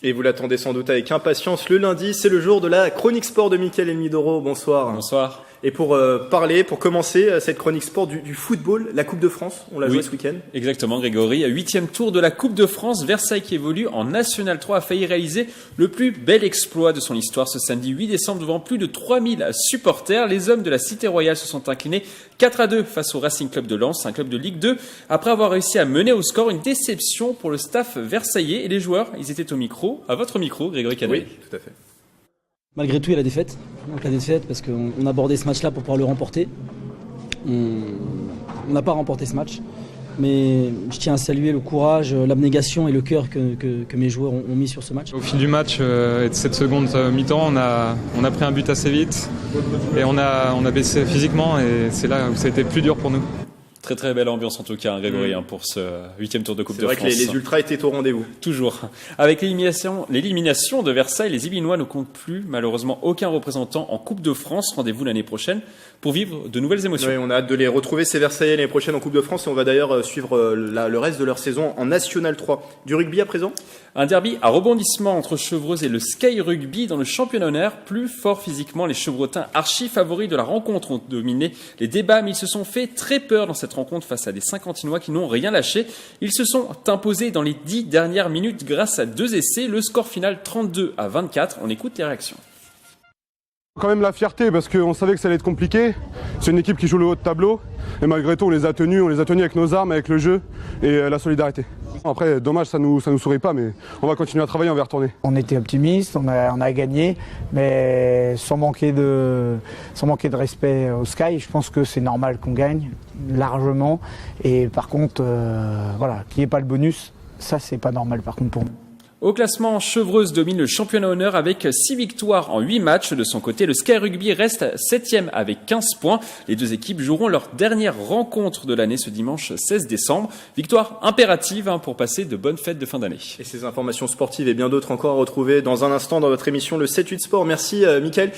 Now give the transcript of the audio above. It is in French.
Et vous l'attendez sans doute avec impatience. Le lundi, c'est le jour de la chronique sport de Mickaël Elmidoro. Bonsoir. Bonsoir. Et pour commencer cette chronique sport du football, la Coupe de France, on l'a joué ce week-end. Exactement, Grégory. 8e tour de la Coupe de France, Versailles qui évolue en National 3 a failli réaliser le plus bel exploit de son histoire ce samedi 8 décembre devant plus de 3000 supporters. Les hommes de la Cité Royale se sont inclinés 4-2 face au Racing Club de Lens, un club de Ligue 2, après avoir réussi à mener au score. Une déception pour le staff versaillais et les joueurs. Ils étaient au micro, à votre micro, Grégory Canet. Oui, tout à fait. Malgré tout, il y a la défaite. Donc la défaite, parce qu'on abordait ce match-là pour pouvoir le remporter. On n'a pas remporté ce match. Mais je tiens à saluer le courage, l'abnégation et le cœur que mes joueurs ont mis sur ce match. Au fil du match et de cette seconde mi-temps, on a pris un but assez vite et on a baissé physiquement et c'est là où ça a été plus dur pour nous. Très très belle ambiance en tout cas, Grégory, pour ce 8e tour de Coupe de France. C'est vrai que les ultras étaient au rendez-vous. Toujours. Avec l'élimination de Versailles, les Yvelinois ne comptent plus malheureusement aucun représentant en Coupe de France. Rendez-vous l'année prochaine pour vivre de nouvelles émotions. Oui, on a hâte de les retrouver, ces Versaillais, l'année prochaine en Coupe de France. Et on va d'ailleurs suivre le reste de leur saison en National 3. Du rugby à présent ? Un derby à rebondissement entre Chevreuse et le Sky Rugby dans le championnat honneur. Plus fort physiquement, les Chevrotins, archi favoris de la rencontre, ont dominé les débats, mais ils se sont fait très peur dans cette rencontre face à des Saint-Quentinois qui n'ont rien lâché. Ils se sont imposés dans les 10 dernières minutes grâce à 2 essais. Le score final 32-24. On écoute les réactions. Quand même la fierté parce qu'on savait que ça allait être compliqué. C'est une équipe qui joue le haut de tableau et malgré tout on les a tenus avec nos armes, avec le jeu et la solidarité. Après dommage ça nous sourit pas mais on va continuer à travailler, on va y retourner. On était optimistes, on a gagné mais sans manquer de respect au Sky, je pense que c'est normal qu'on gagne largement et par contre qu'il n'y ait pas le bonus, ça c'est pas normal par contre pour nous. Au classement, Chevreuse domine le championnat honneur avec 6 victoires en 8 matchs. De son côté, le Sky Rugby reste 7e avec 15 points. Les deux équipes joueront leur dernière rencontre de l'année ce dimanche 16 décembre. Victoire impérative pour passer de bonnes fêtes de fin d'année. Et ces informations sportives et bien d'autres encore à retrouver dans un instant dans votre émission le 7-8 Sport. Merci Mickaël.